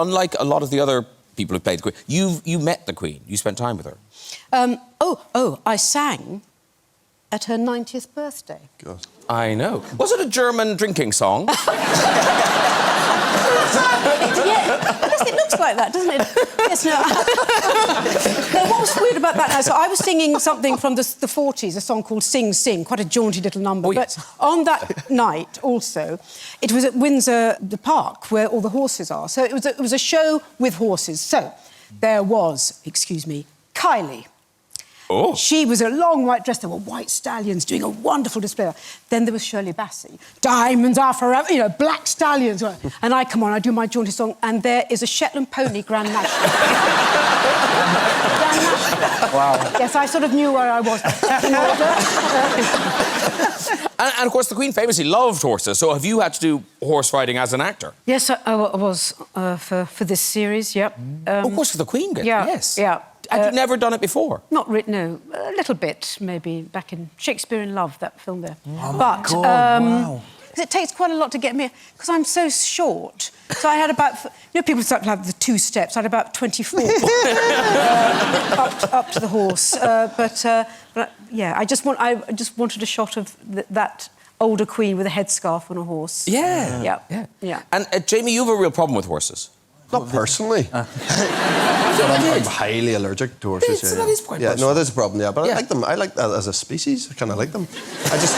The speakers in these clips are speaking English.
Unlike a lot of the other people who played the Queen, you met the Queen. You spent time with her. I sang at her 90th birthday. God. I know. Was it a German drinking song? It looks like that, doesn't it? Yes, no. No, what was weird about that now? So I was singing something from the 40s, a song called Sing Sing, quite a jaunty little number. Oh, yes. But on that night, also, it was at Windsor, the park, where all the horses are. So it was a show with horses. So there was, excuse me, Kylie. Oh. She was a long white dress. There were white stallions doing a wonderful display. Then there was Shirley Bassey. Diamonds are forever, you know, black stallions. And I come on, I do my jaunty song, and there is a Shetland pony Grand National. Grand National. Wow. Yes, I sort of knew where I was. And of course, the Queen famously loved horses. So have you had to do horse riding as an actor? Yes, I was for this series, yep. Of course, for the Queen did, yeah, yes. Yeah. Had you never done it before? Not really, no. A little bit, maybe, back in Shakespeare in Love, that film there. Oh, but, God, wow. It takes quite a lot to get me... Because I'm so short. So I had about... You know, people start to have the 2 steps. I had about 24 up to the horse. But yeah, I just wanted a shot of that older Queen with a headscarf on a horse. Yeah. Yeah. And, Jamie, you have a real problem with horses. Not personally. I'm highly allergic to horses. So that is quite no, it is a problem, yeah. But yeah. I like them. I like that as a species. I kind of like them. I just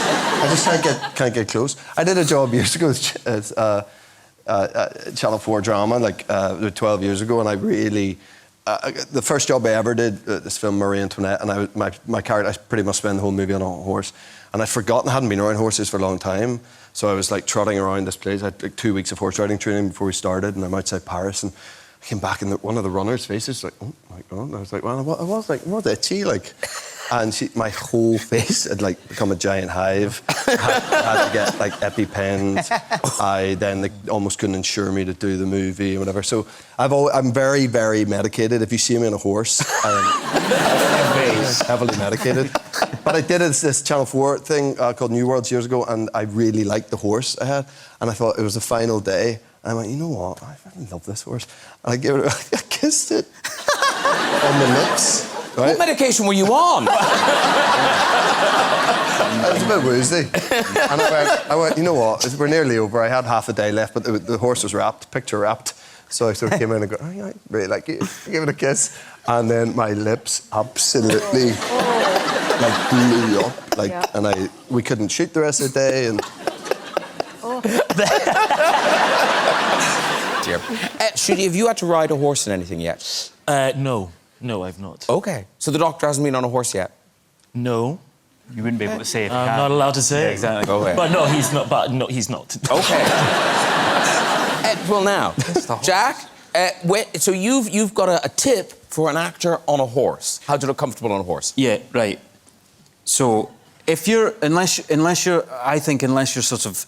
can't get close. I did a job years ago with Channel 4 drama, like 12 years ago, and I really... the first job I ever did, this film Marie Antoinette, and my character, I pretty much spent the whole movie on a horse. And I'd forgotten, I hadn't been around horses for a long time. So I was like trotting around this place. I had like 2 weeks of horse riding training before we started, and I'm outside Paris, and I came back, and one of the runners' faces like, oh my God. And I was like, well, I was like, what itchy, like. And my whole face had like become a giant hive. Had to get like EpiPens. They almost couldn't insure me to do the movie or whatever. So I'm very, very medicated. If you see me on a horse, I'm heavily medicated. But I did this Channel 4 thing called New Worlds years ago, and I really liked the horse I had. And I thought it was the final day. And I went, you know what? I really love this horse. And I gave it. I kissed it on the lips. Right? What medication were you on? I was a bit woozy. And I went, you know what? We're nearly over. I had half a day left, but the horse was wrapped, picture wrapped. So I sort of came in and go, oh, yeah, I really like it. I gave it a kiss. And then my lips absolutely like blew up. Like, yeah. And we couldn't shoot the rest of the day. And... Dear. Shudi, have you had to ride a horse in anything yet? No. No, I've not. OK. So the doctor hasn't been on a horse yet? No. You wouldn't be able to say if I'm not allowed to say. Yeah, exactly. Go ahead. But no, he's not. But no, he's not. OK. Well, now, Jack, so you've got a tip for an actor on a horse. How to look comfortable on a horse. Yeah, right. So if you're, unless you're sort of,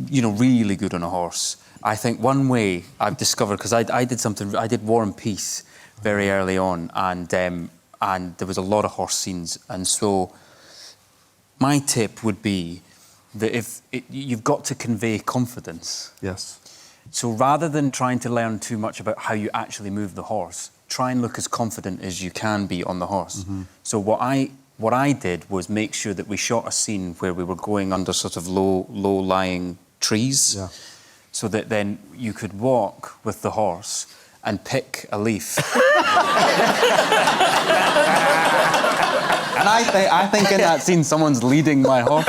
you know, really good on a horse, I think one way I've discovered, because I did War and Peace very early on, and there was a lot of horse scenes, and so my tip would be that you've got to convey confidence. Yes. So rather than trying to learn too much about how you actually move the horse, try and look as confident as you can be on the horse. Mm-hmm. So what I did was make sure that we shot a scene where we were going under sort of low-lying trees, yeah, so that then you could walk with the horse and pick a leaf. And I think in that scene, someone's leading my horse.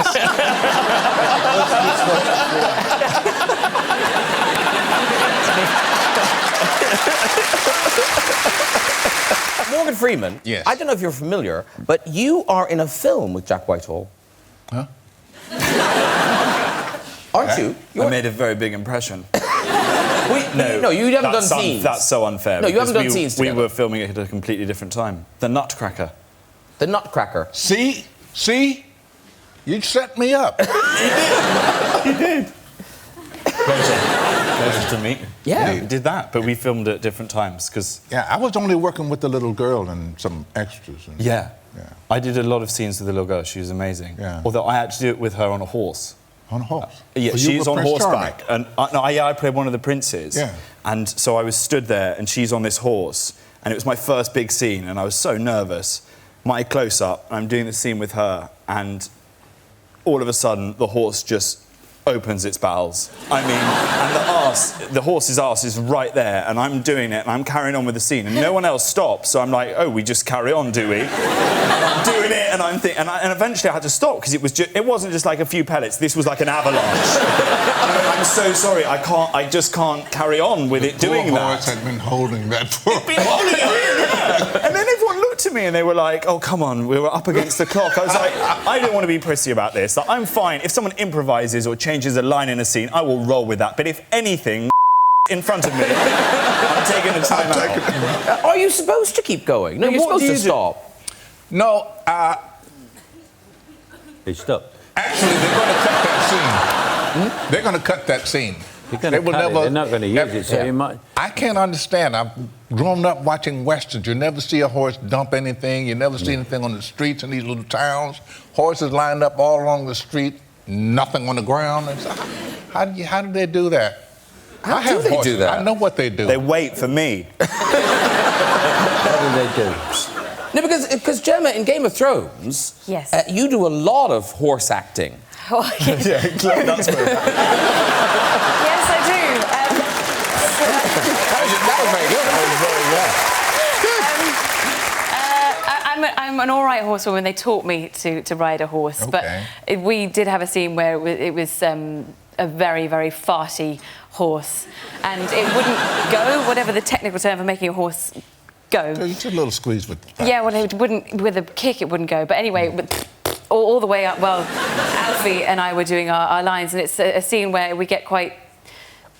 Morgan Freeman, yes. I don't know if you're familiar, but you are in a film with Jack Whitehall. Huh? Aren't you? I made a very big impression. No, you haven't done scenes. That's so unfair. No, you haven't done scenes together. We were filming it at a completely different time. The Nutcracker. The Nutcracker. See? You set me up. You did. Pleasure to meet you. Yeah. We did that, but we filmed at different times, because... Yeah, I was only working with the little girl and some extras. And, yeah. I did a lot of scenes with the little girl. She was amazing. Yeah. Although I had to do it with her on a horse. On a horse? Yeah, So she's on Prince horseback. Charming? And I played one of the princes. Yeah. And so I was stood there, and she's on this horse, and it was my first big scene, and I was so nervous. My close-up, I'm doing the scene with her, and all of a sudden, the horse just opens its bowels. I mean, and the horse's arse is right there, and I'm doing it, and I'm carrying on with the scene, and no one else stops, so I'm like, oh, we just carry on, do we? And I'm doing it, and I'm thinking, and eventually I had to stop, because it wasn't just like a few pellets, this was like an avalanche. I'm so sorry, I just can't carry on with it doing Poor that. horse had been holding that for Been holding it, yeah. And then everyone looked at me and they were like, oh, come on, we were up against the clock. I was like, I don't want to be prissy about this. Like, I'm fine. If someone improvises or changes a line in a scene, I will roll with that. But if anything in front of me, I'm taking a time out. Are you supposed to keep going? No, you're supposed to stop. No, They stopped. actually, they're going to cut that scene. They're going to cut that scene. They're not going to use it, so you might... I can't understand. I've grown up watching Westerns. You never see a horse dump anything. You never see anything on the streets in these little towns. Horses lined up all along the street, nothing on the ground. And so, how do they do that? How do they do that? I know what they do. They wait for me. What do they do? No, because Gemma, in Game of Thrones, Yes. You do a lot of horse acting. Oh, yes. Yeah, that's good. Yes, I do. That was very good. I'm an all right horsewoman. They taught me to ride a horse, Okay. but we did have a scene where it was a very, very farty horse, and it wouldn't go, whatever the technical term for making a horse go. So you just a little squeeze with the Yeah, well, it wouldn't, with a kick it wouldn't go, but anyway, all the way up, well, Alfie and I were doing our lines, and it's a scene where we get quite...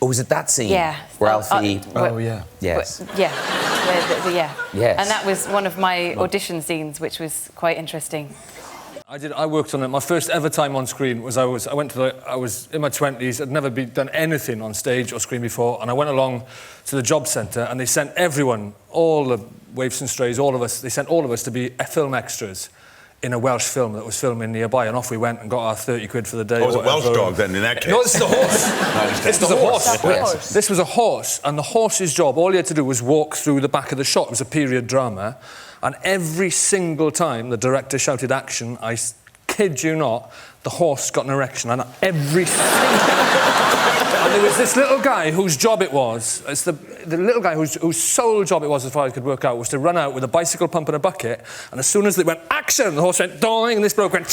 Oh, was it that scene? Yeah. Where Alfie... yeah. Yes. Yeah. Yeah. Yes. And that was one of my audition scenes, which was quite interesting. I worked on it. My first ever time on screen was I was in my 20s. I'd never done anything on stage or screen before, and I went along to the job centre, and they sent everyone, all the waifs and strays, all of us. They sent all of us to be film extras in a Welsh film that was filming nearby, and off we went and got our 30 quid for the day. Oh, it was a Welsh dog then, in that case? No, this is a horse. This was a horse. Yes. This was a horse, and the horse's job, all he had to do was walk through the back of the shot. It was a period drama, and every single time the director shouted action, I kid you not, the horse got an erection, and every And there was this little guy whose job it was, it's the little guy whose sole job it was, as far as I could work out, was to run out with a bicycle pump and a bucket, and as soon as they went, action, the horse went, doing, and this bloke went,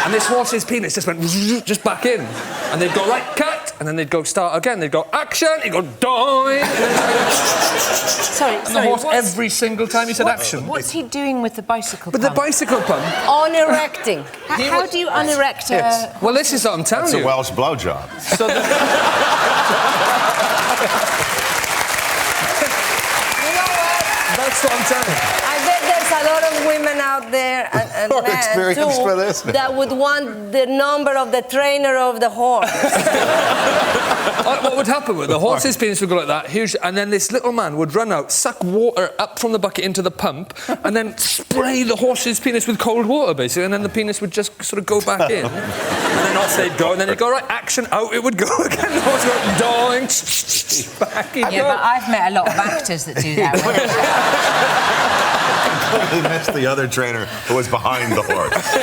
and this horse's penis just went, just back in. And they'd go, right, cut, and then they'd go, start again, they'd go, action, he'd go, doing, and then Sorry, and the horse, every single time he said action. What's he doing with the bicycle With pump? the bicycle pump? On-erecting. How do you unerect a... Well, this is what I'm telling It's you. a Welsh blowjob. So You know what? that's what I'm telling you. I bet there's a lot of women out there and More men experience too for this. that would want the number of the trainer of the horse. What would happen with the horse's penis would go like that, huge, and then this little man would run out, suck water up from the bucket into the pump, and then spray the horse's penis with cold water, basically, and then the penis would just sort of go back in. And then off they'd go, and then they'd go, right, action, out it would go again. The horse would go, dying, back in. Yeah, but I've met a lot of actors that do that. They missed the other trainer who was behind the horse.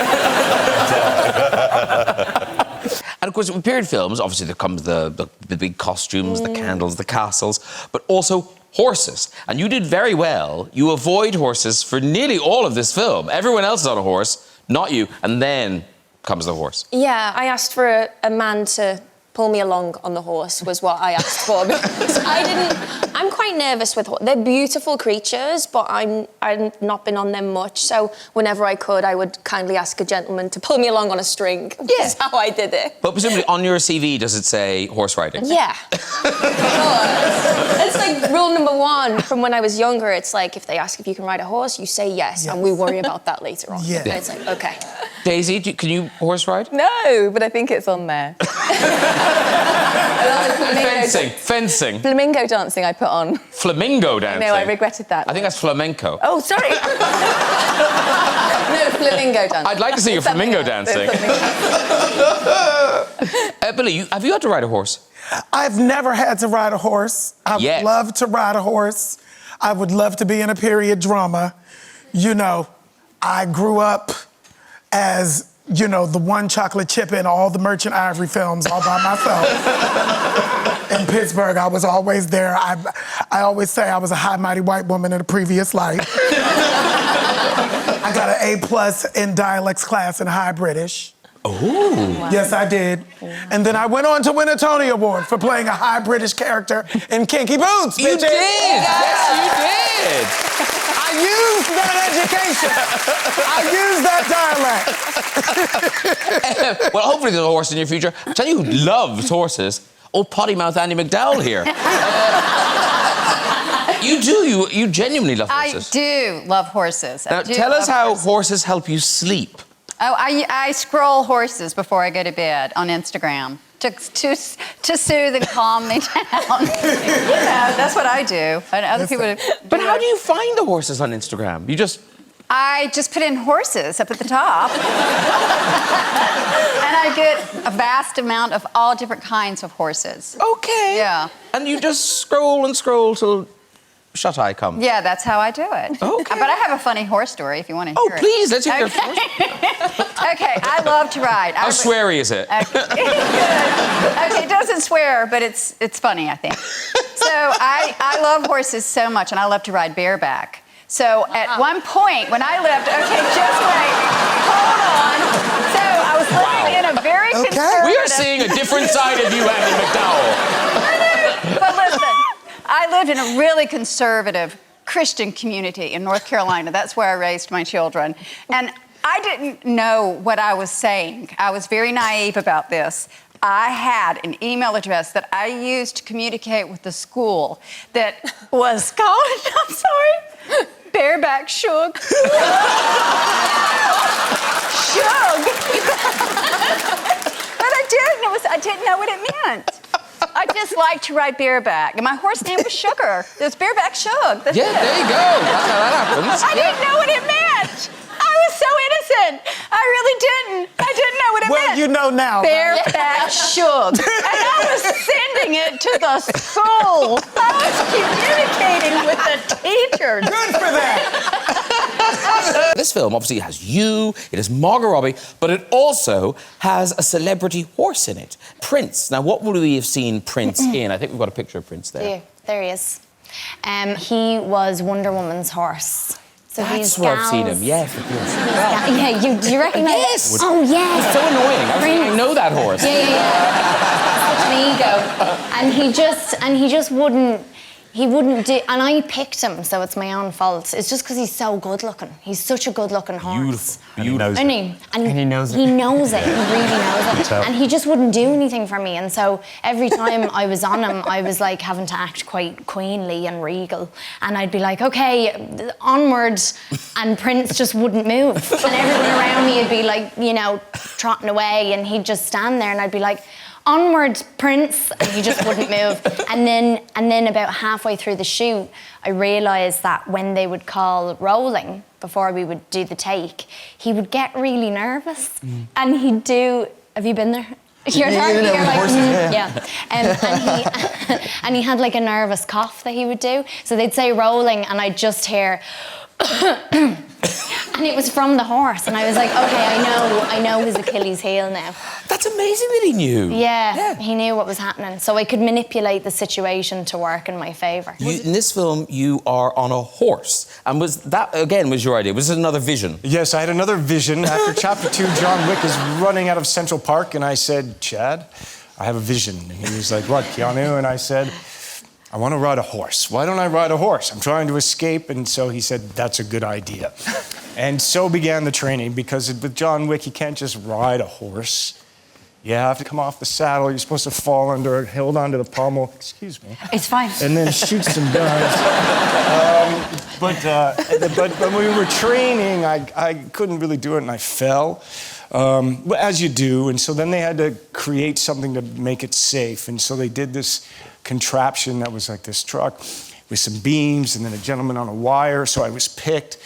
And of course, with period films, obviously there comes the big costumes, the candles, the castles, but also horses. And you did very well. You avoid horses for nearly all of this film. Everyone else is on a horse, not you. And then comes the horse. Yeah, I asked for a man to pull me along on the horse was what I asked for. Because I'm quite nervous with horses. They're beautiful creatures, but I've not been on them much. So whenever I could, I would kindly ask a gentleman to pull me along on a string. Yeah. That's how I did it. But presumably on your CV, does it say horse riding? Yeah. It's like rule number one from when I was younger. It's like if they ask if you can ride a horse, you say yes. And we worry about that later on. Yeah. And it's like, okay. Daisy, can you horse ride? No, but I think it's on there. Fencing. Flamingo dancing I put on. Flamingo dancing? No, I regretted that. I think that's flamenco. Oh, sorry. No, flamingo dancing. I'd like to see your flamingo dancing. Billy, have you had to ride a horse? I've never had to ride a horse. I would love to ride a horse. I would love to be in a period drama. You know, I grew up as, you know, the one chocolate chip in all the Merchant Ivory films all by myself. In Pittsburgh, I was always there. I always say I was a high, mighty white woman in a previous life. I got an A+ in dialects class in High British. Oh. Wow. Yes, I did. And then I went on to win a Tony Award for playing a High British character in Kinky Boots. You did! Yes, you did! I used that education. I used that dialect. Well, hopefully there's a horse in your future. I'll tell you who loves horses. Old potty mouth Andy McDowell here. You genuinely love horses. I do love horses. Now, tell us how horses help you sleep. Oh, I scroll horses before I go to bed on Instagram to soothe and calm me down. That's what I do. And other people. But how do you find the horses on Instagram? I just put in horses up at the top, and I get a vast amount of all different kinds of horses. Okay. Yeah. And you just scroll and scroll till shut eye comes. Yeah, that's how I do it. Okay. But I have a funny horse story if you want to hear it. Oh, please, let's hear it. Okay, I love to ride. How sweary is it? Okay, it doesn't swear, but it's funny, I think. So I love horses so much, and I love to ride bareback. So at one point, when I lived, okay, just wait, hold on. So I was living in a very conservative... We are seeing a different side of you, Andy McDowell. But listen, I lived in a really conservative Christian community in North Carolina. That's where I raised my children. And I didn't know what I was saying. I was very naive about this. I had an email address that I used to communicate with the school that was called, I'm sorry, Bareback Shug. Shug. But I didn't know what it meant. I just liked to ride bareback, and my horse name was Sugar. It was Bareback Shug. That's it. There you go. That's how that happens. I didn't know what it meant. I was so innocent. I really didn't. I didn't know what it meant. Well, you know now. Bareback Shug. And I was sending it to the school. I was communicating with the teachers. Good for that. This film obviously has you, it has Margot Robbie, but it also has a celebrity horse in it. Prince. Now, what would we have seen Prince in? I think we've got a picture of Prince there. There he is. He was Wonder Woman's horse. So That's where I've seen him, yes. Yeah, do you recognize? Yes! Oh, yes! It's so annoying. I know that horse. Such an ego. And he just wouldn't do, and I picked him, so it's my own fault. It's just because he's so good looking. He's such a good looking horse. Beautiful. And he knows it. And he knows it. He knows it. He really knows it. And he just wouldn't do anything for me. And so every time I was on him, I was like having to act quite queenly and regal. And I'd be like, okay, onward. And Prince just wouldn't move. And everyone around me would be like, you know, trotting away. And he'd just stand there and I'd be like, onward, Prince, and he just wouldn't move. And then about halfway through the shoot, I realised that when they would call rolling, before we would do the take, he would get really nervous. And he'd do, have you been there? You're like, yeah. And he had like a nervous cough that he would do. So they'd say rolling, and I'd just hear, and it was from the horse, and I was like, okay, I know his Achilles heel now. That's amazing that he knew. Yeah, he knew what was happening, so I could manipulate the situation to work in my favour. In this film, you are on a horse, and was that again was your idea? Was it another vision? Yes, I had another vision. After Chapter 2, John Wick is running out of Central Park, and I said, Chad, I have a vision. And he was like, what, Keanu? And I said, I want to ride a horse. Why don't I ride a horse? I'm trying to escape. And so he said, that's a good idea. And so began the training, because with John Wick, you can't just ride a horse. You have to come off the saddle. You're supposed to fall under it, hold onto the pommel. Excuse me. It's fine. And then shoot some guns. But when we were training, I couldn't really do it, and I fell, as you do. And so then they had to create something to make it safe. And so they did this contraption that was like this truck with some beams and then a gentleman on a wire. So I was picked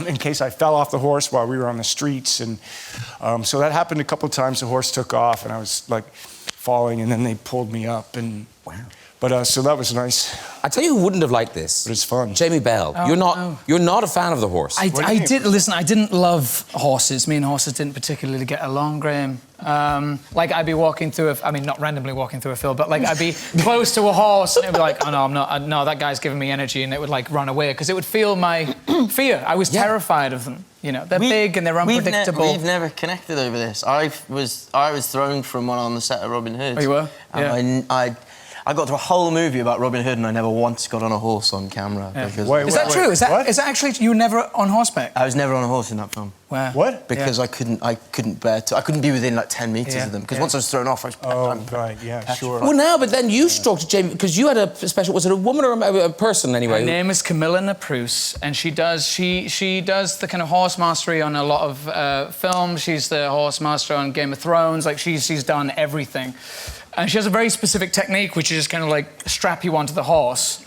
in case I fell off the horse while we were on the streets. And so that happened a couple of times. The horse took off, and I was like falling, and then they pulled me up. And wow. But so that was nice. I tell you who wouldn't have liked this. But it's fun. Jamie Bell. Oh, You're not a fan of the horse. I didn't love horses. Me and horses didn't particularly get along, Graham. Like, I'd be walking through not randomly walking through a field, but like I'd be close to a horse and it'd be like, oh no, I'm not, no, that guy's giving me energy, and it would like run away because it would feel my fear. I was terrified of them. You know, they're big and they're unpredictable. We've never connected over this. I was thrown from one on the set of Robin Hood. Oh, you were? Yeah. I got through a whole movie about Robin Hood, and I never once got on a horse on camera. Yeah. Because Is that true? Is that actually you were never on horseback? I was never on a horse in that film. Where? What? Because I couldn't bear to. I couldn't be within like 10 meters of them. Because once I was thrown off, I was. Right. Yeah. Sure. Well, now, but then you spoke to Jamie because you had a special. Was it a woman or a person anyway? Her name is Camilla Napruce, and she does the kind of horse mastery on a lot of films. She's the horse master on Game of Thrones. Like she's done everything. And she has a very specific technique, which is just kind of like strap you onto the horse.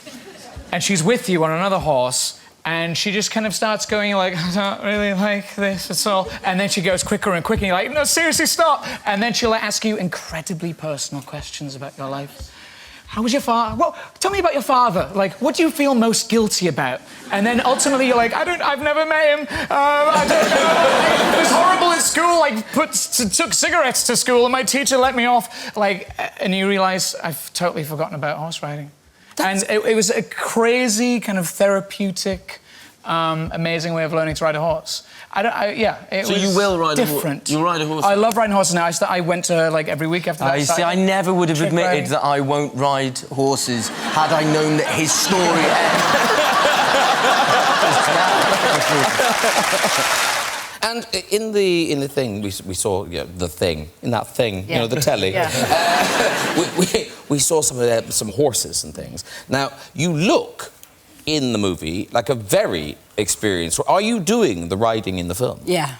And she's with you on another horse, and she just kind of starts going like, I don't really like this at all. And then she goes quicker and quicker, and you're like, no, seriously, stop. And then she'll ask you incredibly personal questions about your life. How was your father? Well, tell me about your father. Like, what do you feel most guilty about? And then ultimately you're like, I've never met him. I don't know. It was horrible at school. I took cigarettes to school and my teacher let me off. Like, and you realise I've totally forgotten about horse riding. And it was a crazy kind of therapeutic, amazing way of learning to ride a horse. It So was you will ride different. a horse? You'll ride a horse? I love riding horses now. I went to like every week after that. You see, I never would have admitted that I won't ride horses had I known that his story And in the thing we saw, the thing in that thing, you know, the telly. We saw some horses and things. Now you look in the movie like a very experienced. Are you doing the riding in the film? Yeah.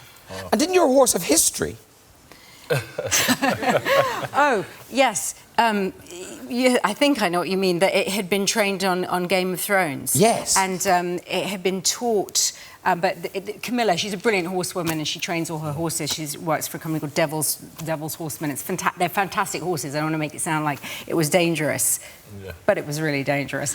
And didn't your horse have history? Oh, yes. I think I know what you mean, that it had been trained on Game of Thrones. Yes. And it had been taught... but Camilla, she's a brilliant horsewoman, and she trains all her horses. She works for a company called Devil's Horsemen. They're fantastic horses. I don't want to make it sound like it was dangerous, but it was really dangerous.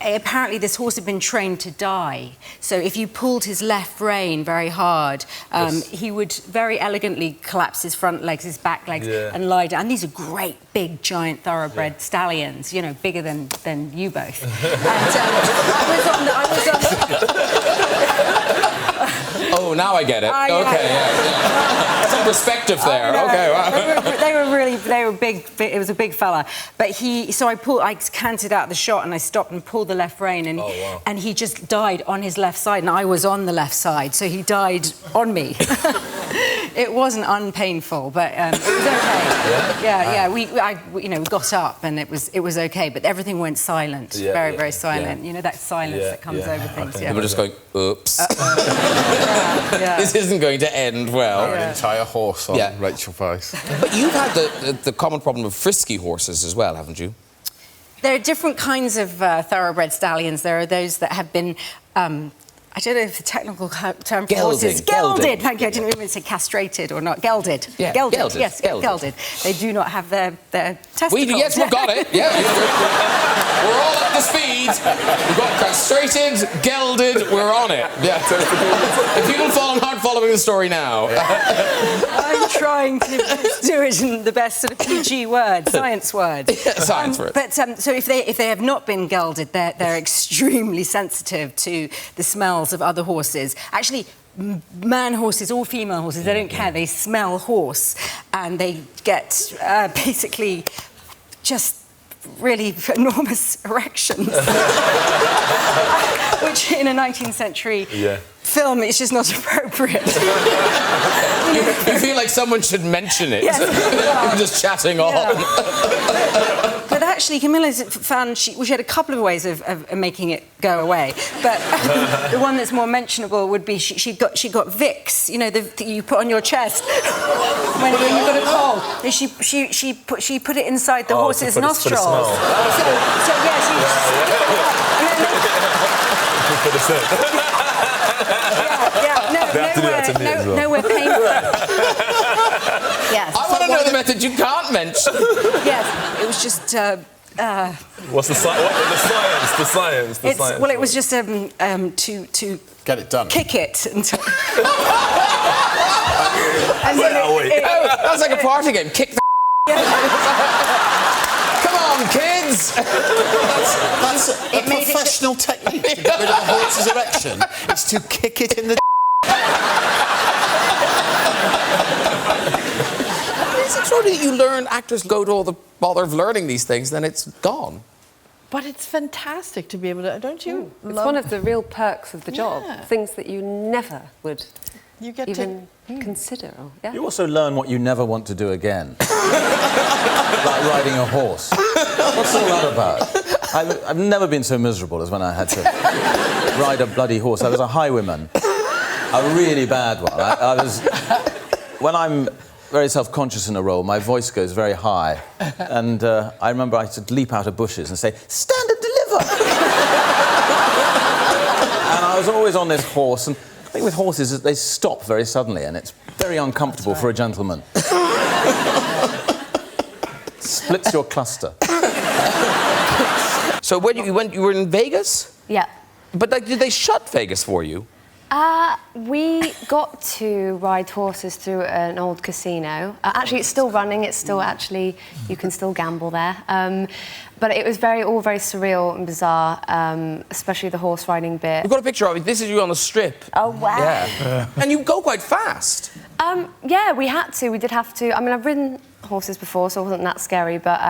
Apparently, this horse had been trained to die. So if you pulled his left rein very hard, he would very elegantly collapse his front legs, his back legs, and lie down. And these are great, big, giant thoroughbred stallions, you know, bigger than you both. And I was on Oh, now I get it. Okay, some perspective there. Okay, wow. They were big. It was a big fella. But I canted out the shot and I stopped and pulled the left rein, and he just died on his left side, and I was on the left side, so he died on me. It wasn't unpainful, but it was okay. We got up and it was okay, but everything went silent, very silent. You know that silence that comes over things. People just going, oops. This isn't going to end well. An entire horse on Rachel Weisz. But you've had the common problem of frisky horses as well, haven't you? There are different kinds of thoroughbred stallions. There are those that have been... I don't know if the technical term for horses... Gelded. Thank you. I didn't even say castrated or not. Gelded. Yeah, gelded. Yes, gelded. They do not have their testicles. Yes, we've got it. Yeah. We're all up to speed. We've got castrated, gelded, we're on it. Yeah. If people aren't following the story now. I'm trying to do it in the best sort of PG words, science words. Science words. But so if they have not been gelded, they're extremely sensitive to the smells of other horses. Actually, man horses or female horses, they don't care. They smell horse, and they get basically just really enormous erections, which in a 19th century film is just not appropriate. You feel like someone should mention it. Yes. Just chatting on. But actually, Camilla's found she had a couple of ways of making it go away, but the one that's more mentionable would be she got Vicks, you know, that you put on your chest when you got a cold. She put it inside the horse's nostrils. So yeah, nowhere painful. Yes. I want to know the method you can't mention. Yes, it was just. What's the science? The science. Well, it was just to get it done. Kick it. Where are we? That was like a party game. Kick the. Come on, kids. That's a professional technique to get rid of a horse's erection. It's to kick it in the. It's extraordinary that you learn, actors go to all the bother of learning these things, then it's gone. But it's fantastic to be able to, don't you? It's one of the real perks of the job. Things that you never would even consider. Yeah. You also learn what you never want to do again. Like riding a horse. What's all that about? I've never been so miserable as when I had to ride a bloody horse. I was a highwayman. A really bad one. When I'm very self-conscious in a role, my voice goes very high. And I remember I used to leap out of bushes and say, "Stand and deliver!" And I was always on this horse, and I think with horses, they stop very suddenly, and it's very uncomfortable for a gentleman. Splits your cluster. So when you were in Vegas? Yeah. But did they shut Vegas for you? We got to ride horses through an old casino. Actually, it's still running. It's still actually, you can still gamble there. But it was all very surreal and bizarre, especially the horse riding bit. We've got a picture of it. This is you on the strip. Oh, wow. Yeah. And you go quite fast. Yeah, we had to. We did have to. I mean, I've ridden horses before, so it wasn't that scary, but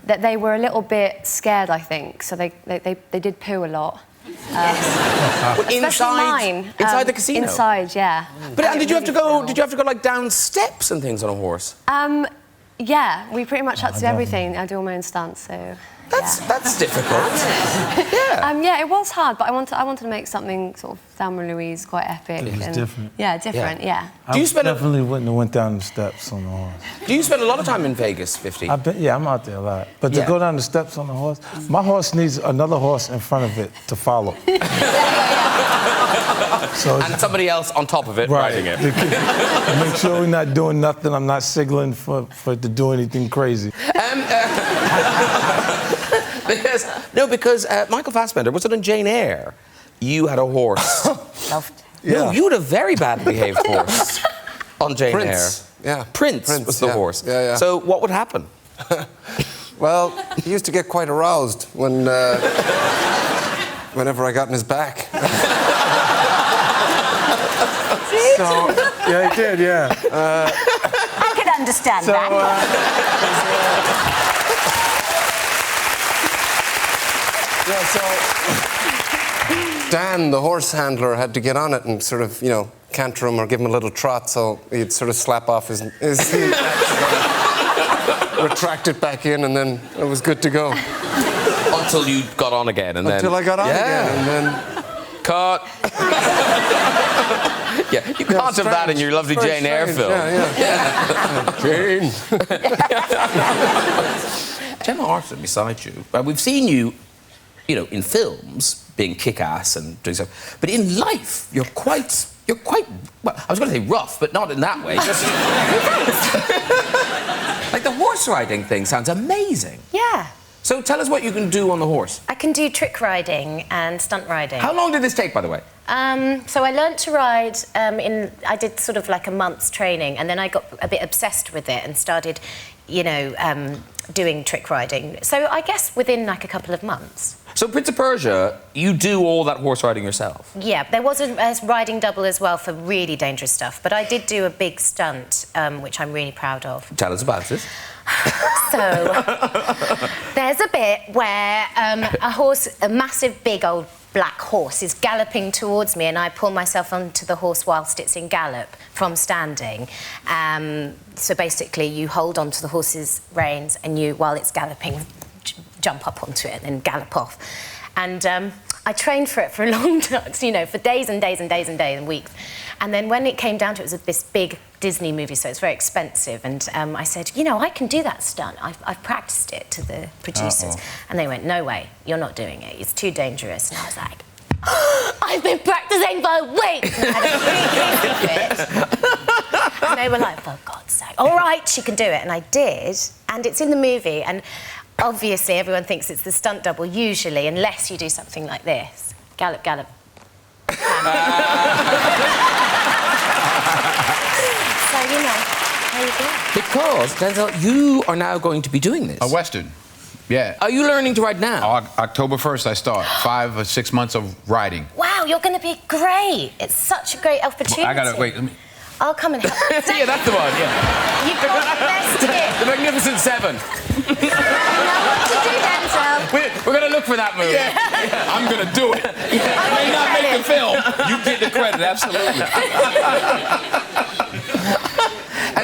that they were a little bit scared, I think. So they did poo a lot. Especially mine. Inside the casino? Inside, yeah. But did you have to go like down steps and things on a horse? Yeah, we pretty much had to do everything. I do all my own stunts, so... That's difficult. Yeah, it was hard, but I wanted to make something sort of Thelma and Louise quite epic. It was different. Yeah, different, yeah. I definitely wouldn't have went down the steps on the horse. Do you spend a lot of time in Vegas, 50? Yeah, I'm out there a lot. But to go down the steps on the horse, my horse needs another horse in front of it to follow. And somebody else on top of it riding it. Make sure we're not doing nothing. I'm not signaling for it to do anything crazy. Because Michael Fassbender, was it in Jane Eyre? You had a horse. No, you had a very badly behaved horse on Jane Eyre. Yeah. Prince was the horse. Yeah. So what would happen? Well, he used to get quite aroused whenever I got in his back. So, yeah, he did, yeah. I could understand that. So Dan, the horse handler, had to get on it and sort of, canter him or give him a little trot, so he'd sort of slap off his seat, retract it back in, and then it was good to go. Until you got on again, and then... Until I got on again, and then... Cut. Yeah, you can't have that in your lovely Jane Eyre film. Yeah. Jane. Gemma Arthur beside you. We've seen you, in films, being kick-ass and doing stuff. But in life, you're quite, well, I was going to say rough, but not in that way. Just, like the horse riding thing sounds amazing. Yeah. So tell us what you can do on the horse. I can do trick riding and stunt riding. How long did this take, by the way? So I learnt to ride I did sort of like a month's training, and then I got a bit obsessed with it and started, doing trick riding. So I guess within like a couple of months. So Prince of Persia, you do all that horse riding yourself? Yeah, there was a riding double as well for really dangerous stuff, but I did do a big stunt, which I'm really proud of. Tell us about this. So, there's a bit where a massive, big old black horse is galloping towards me, and I pull myself onto the horse whilst it's in gallop from standing. So basically, you hold onto the horse's reins, and while it's galloping, jump up onto it and then gallop off. And I trained for it for a long time, you know, for days and days and days and days and weeks. And then when it came down to it, it was this big Disney movie, so it's very expensive. And I said, you know, I can do that stunt. I've practiced it to the producers. And they went, no way, you're not doing it. It's too dangerous. And I was like, I've been practicing for weeks. And I had a 3 fit. And they were like, for God's sake, all right, she can do it. And I did. And it's in the movie. And obviously, everyone thinks it's the stunt double, usually, unless you do something like this. Gallop, gallop. So, you know, there you go. Because, Denzel, you are now going to be doing this. A Western, yeah. Are you learning to ride now? October 1st I start. 5 or 6 months of riding. Wow, you're going to be great. It's such a great opportunity. I gotta, wait, let me... I'll come and help. Yeah, that's the one, yeah. You've got the best tip. The Magnificent Seven. You know what to do, Denzel. We're going to look for that movie. Yeah. I'm going to do it. Yeah. I may not make the film. You get the credit, absolutely.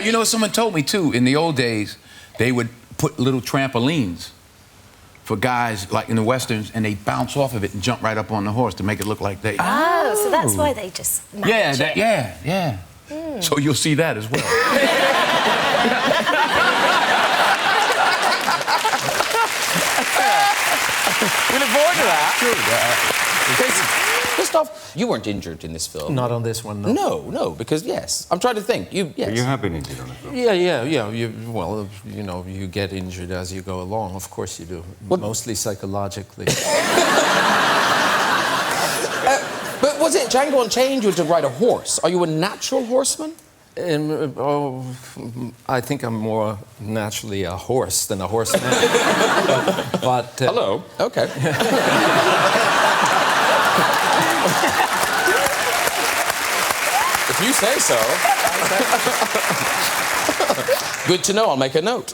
You know, someone told me, too, in the old days, they would put little trampolines for guys, like in the Westerns, and they bounce off of it and jump right up on the horse to make it look like they... Oh, so that's why they just match it. Yeah. So you'll see that as well. We look forward to that. Christoph, you weren't injured in this film. Not on this one, no. No, because, yes. I'm trying to think. You have been injured on the film. Yeah. Well, you know, you get injured as you go along. Of course you do. Mostly psychologically. But was it Django Unchained you had to ride a horse? Are you a natural horseman? I think I'm more naturally a horse than a horseman. but hello. Okay. If you say so. Good to know. I'll make a note.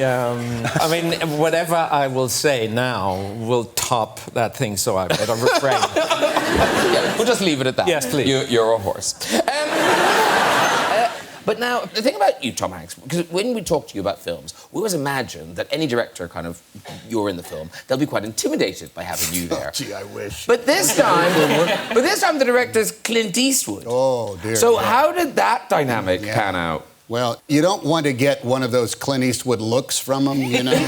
I mean, whatever I will say now will top that thing, so I better refrain. Yeah, we'll just leave it at that. Yes, please. You're a horse. But now, the thing about you, Tom Hanks, because when we talk to you about films, we always imagine that any director you're in the film, they'll be quite intimidated by having you there. Oh, gee, I wish. But this time the director's Clint Eastwood. Oh, dear. So how did that dynamic pan out? Well, you don't want to get one of those Clint Eastwood looks from him, you know?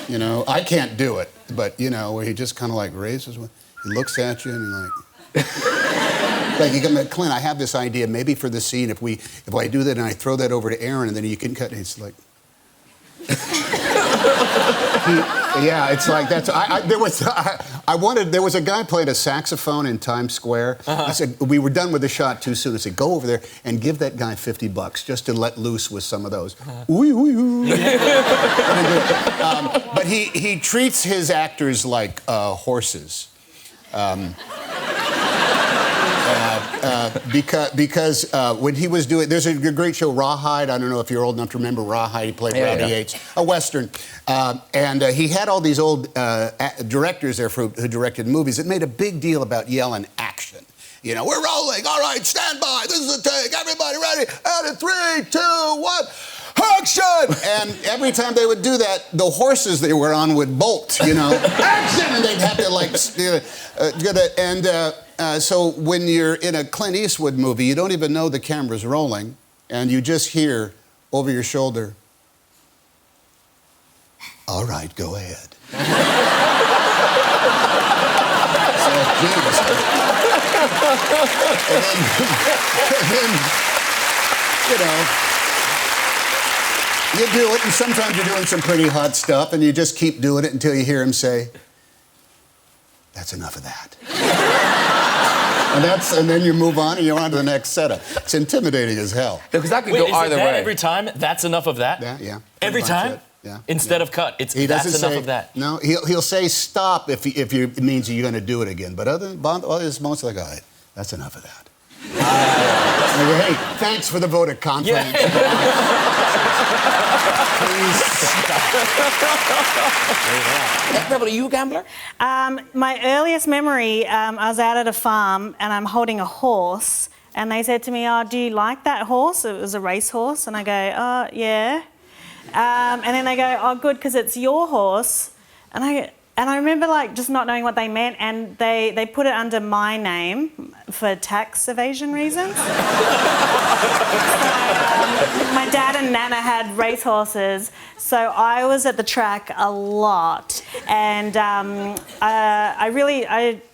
You know, I can't do it, but, you know, where he just kind of like raises one, he looks at you and he's like... Like, you go, Clint, I have this idea, maybe for the scene, if I do that and I throw that over to Aaron and then you can cut it, it's like... Yeah, it's like that's. There was a guy playing a saxophone in Times Square. I said we were done with the shot too soon. I said go over there and give that guy $50 just to let loose with some of those. But he treats his actors like horses. Because when he was doing, there's a great show, Rawhide. I don't know if you're old enough to remember Rawhide. He played Robbie Yates, a Western. And he had all these old directors there who directed movies that made a big deal about yelling action. You know, we're rolling. All right, stand by. This is the take. Everybody ready? Out of 3, 2, 1. Action! And every time they would do that, the horses they were on would bolt, you know. Action! And they'd have to, like, so when you're in a Clint Eastwood movie, you don't even know the camera's rolling, and you just hear over your shoulder, all right, go ahead. And then, you know, you do it, and sometimes you're doing some pretty hot stuff, and you just keep doing it until you hear him say, that's enough of that. And then you move on, and you're on to the next setup. It's intimidating as hell. Because that could go either way. Every time, that's enough of that? Yeah. Every time? Yeah. Instead of cut, that's enough of that. No, he'll say stop if it means you're going to do it again. But it's mostly like, all right, that's enough of that. Hey, thanks for the vote of confidence. Please stop. Rebel, are you a gambler? My earliest memory, I was out at a farm and I'm holding a horse, and they said to me, "Oh, do you like that horse?" It was a race horse, and I go, "Oh, yeah." And then they go, oh, good, because it's your horse. And I remember like just not knowing what they meant, and they put it under my name for tax evasion reasons. So, my dad and Nana had racehorses, so I was at the track a lot, and I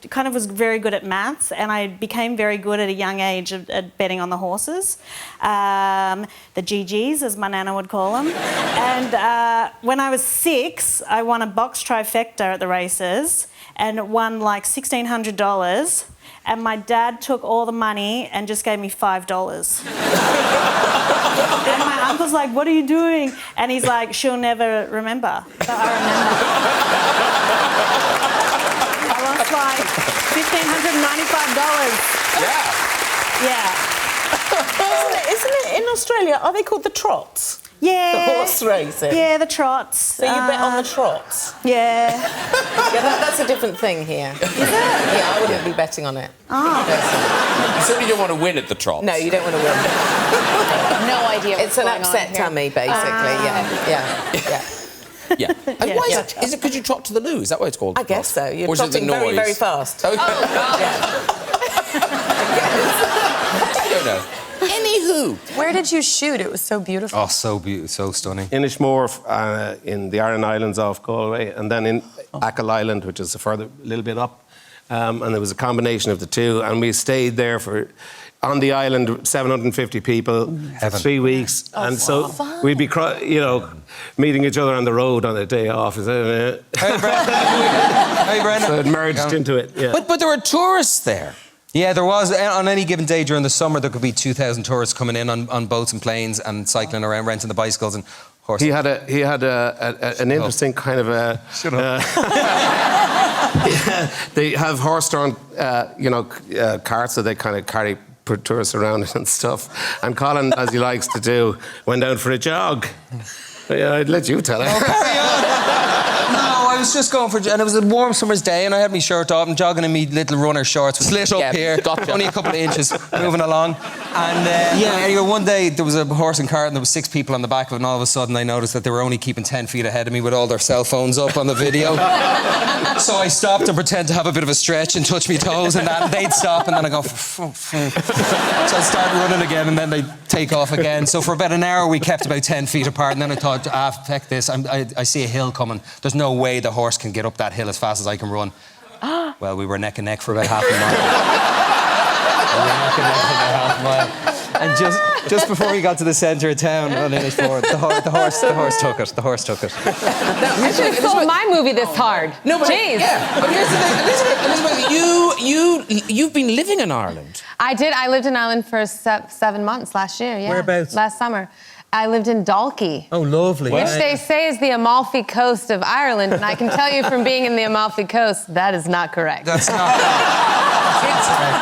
kind of was very good at maths, and I became very good at a young age at betting on the horses, the GGs as my Nana would call them. And when I was 6, I won a box trifecta at the races and won like $1,600. And my dad took all the money and just gave me $5. And my uncle's like, what are you doing? And he's like, she'll never remember. But I remember. I lost like $1,595. Yeah. Isn't it in Australia? Are they called the trots? Yeah. The horse racing? Yeah, the trots. So you bet on the trots? Yeah. Yeah, that's a different thing here. Is it? Yeah, I wouldn't be betting on it. Oh. You certainly don't want to win at the trots. No, you don't want to win. No idea what's It's an going on upset here. tummy, basically. Yeah. Yeah. And why is it? Is it because you trot to the loo? Is that why it's called? I guess so. You're Or is it the trotting very, noise? very fast. Okay. I don't know. Anywho, where did you shoot? It was so beautiful. Oh, so beautiful, so stunning. In Ishmore, in the Aran Islands off Galway, and then in Achill Island, which is a little bit up. And there was a combination of the two, and we stayed there on the island, 750 people, for 3 weeks. Oh, and so we'd be, meeting each other on the road on a day off. Hey, Brenda. Hey, Brenda. So it merged into it, yeah. But there were tourists there. Yeah, there was. On any given day during the summer, there could be 2,000 tourists coming in on boats and planes and cycling around, renting the bicycles and horses. He had an interesting kind of a... Shut up. They have horse-drawn, carts that they kind of carry tourists around it and stuff. And Colin, as he likes to do, went out for a jog. Yeah, I'd let you tell it. Oh, carry on. No, I was just going for... And it was a warm summer's day and I had my shirt off and jogging in my little runner shorts. Was lit up here. Gotcha. Only a couple of inches, moving along. And anyway, one day there was a horse and cart and there was 6 people on the back of it, and all of a sudden I noticed that they were only keeping 10 feet ahead of me with all their cell phones up on the video. So I stopped and pretend to have a bit of a stretch and touch my toes and that, and they'd stop and then I go... So I'd start running again and then they'd take off again. So for about an hour we kept about 10 feet apart, and then I thought, feck this, I see a hill coming. There's no way the horse can get up that hill as fast as I can run. Well, we were neck and neck for about half a mile. And just before we got to the centre of town on Innisford, the horse took it. The horse took it. I should have sold my movie this hard. No, but jeez. Yeah, but here's the thing, Elizabeth, you've been living in Ireland. I did. I lived in Ireland for 7 months last year. Yeah. Whereabouts? Last summer. I lived in Dalkey. Oh, lovely. Which they say is the Amalfi Coast of Ireland, and I can tell you from being in the Amalfi Coast, that is not correct. That's not.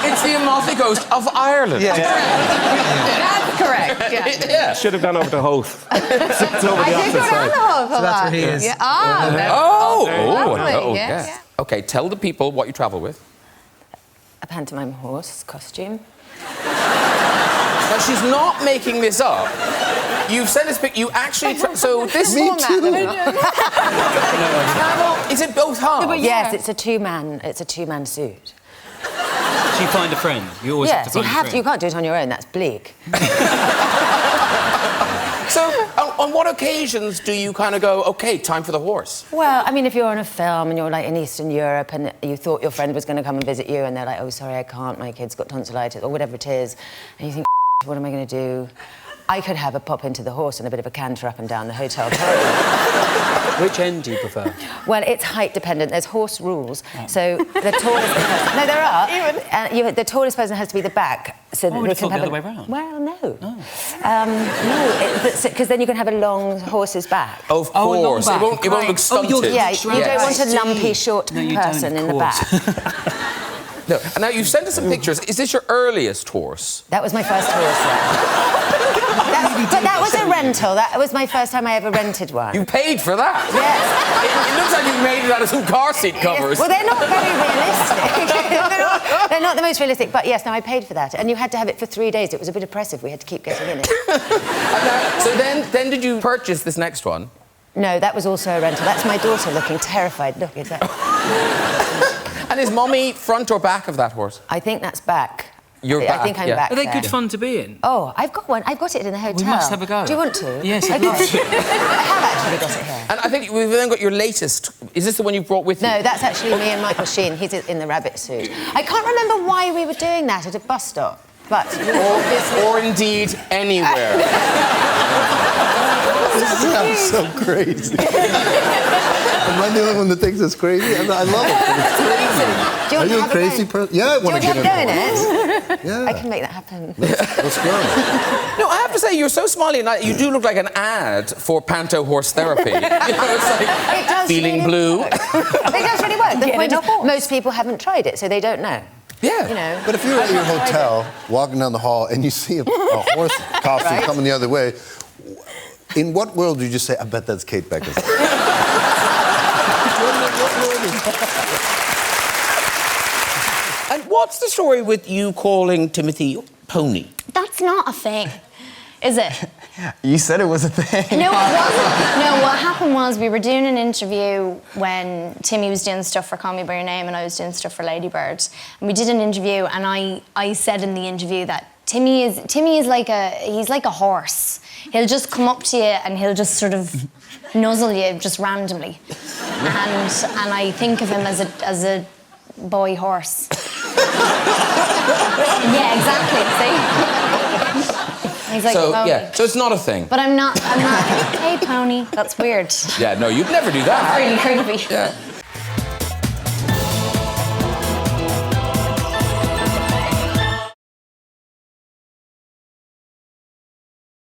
It's the Amalfi Coast of Ireland. Yeah. That's correct. Yeah. Should have gone over to Hoth. It's over the I did go opposite down side. the Hoth a lot. So that's where he is. Yeah. Oh, that's lovely. Yeah. Okay, tell the people what you travel with. A pantomime horse costume. Now, she's not making this up. You've sent us pictures. You actually... so this... Me too. Is it both halves? Yes, it's a two-man suit. So you find a friend. You always have to find a friend. You can't do it on your own. That's bleak. So, on what occasions do you kind of go, OK, time for the horse? Well, I mean, if you're on a film and you're like in Eastern Europe and you thought your friend was going to come and visit you and they're like, oh, sorry, I can't, my kid's got tonsillitis or whatever it is, and you think, what am I going to do? I could have a pop into the horse and a bit of a canter up and down the hotel corridor. Which end do you prefer? Well, it's height dependent. There's horse rules. So the tallest person... No, there are. The tallest person has to be the back. So that would they have thought can the have other way round. Well, no. No, because then you can have a long horse's back. Of course. It won't look stunted. Yeah, you don't want a lumpy, short person in the back. No. And now, you've sent us some pictures. Is this your earliest horse? That was my first horse, But that was a rental. That was my first time I ever rented one. You paid for that? Yes. It looks like you made it out of some car seat covers. Well, they're not very realistic. They're not the most realistic, but yes, no, I paid for that. And you had to have it for 3 days. It was a bit oppressive. We had to keep getting in it. So then did you purchase this next one? No, that was also a rental. That's my daughter looking terrified. Look, is that... And is Mummy front or back of that horse? I think that's back. You're back, I think I'm back Are they there. good fun to be in? Oh, I've got one. I've got it in the hotel. We must have a go. Do you want to? Yes, I I'd love to. I have actually got it here. And I think we've then got your latest. Is this the one you brought with you? No, that's actually me and Michael Sheen. He's in the rabbit suit. I can't remember why we were doing that at a bus stop, but... Or indeed anywhere. This sounds so crazy. Am I the only one that thinks it's crazy? I love it. Do Are you you a want to crazy person? Yeah, I want to have get a go in it. it? Yeah. I can make that happen. Let's go. No, I have to say, you're so smiley and you do look like an ad for Panto horse therapy. You know, it's like It does feeling really blue. work. It does really work. The point is, most people haven't tried it, so they don't know. Yeah. You know. But if you're at your hotel, walking down the hall, and you see a horse costume Right. coming the other way, in what world did you say, I bet that's Kate Beckinsale? And what's the story with you calling Timothy Pony? That's not a thing, is it? You said it was a thing. No, it wasn't. No, what happened was we were doing an interview when Timmy was doing stuff for Call Me By Your Name and I was doing stuff for Lady Bird. And we did an interview and I said in the interview that Timmy is like a horse. He'll just come up to you and he'll just sort of nuzzle you just randomly. And I think of him as a boy horse. Yeah, exactly. See? He's like a pony. So it's not a thing. But I'm not, hey, pony. That's weird. Yeah, no, you'd never do that. That's really creepy. Yeah.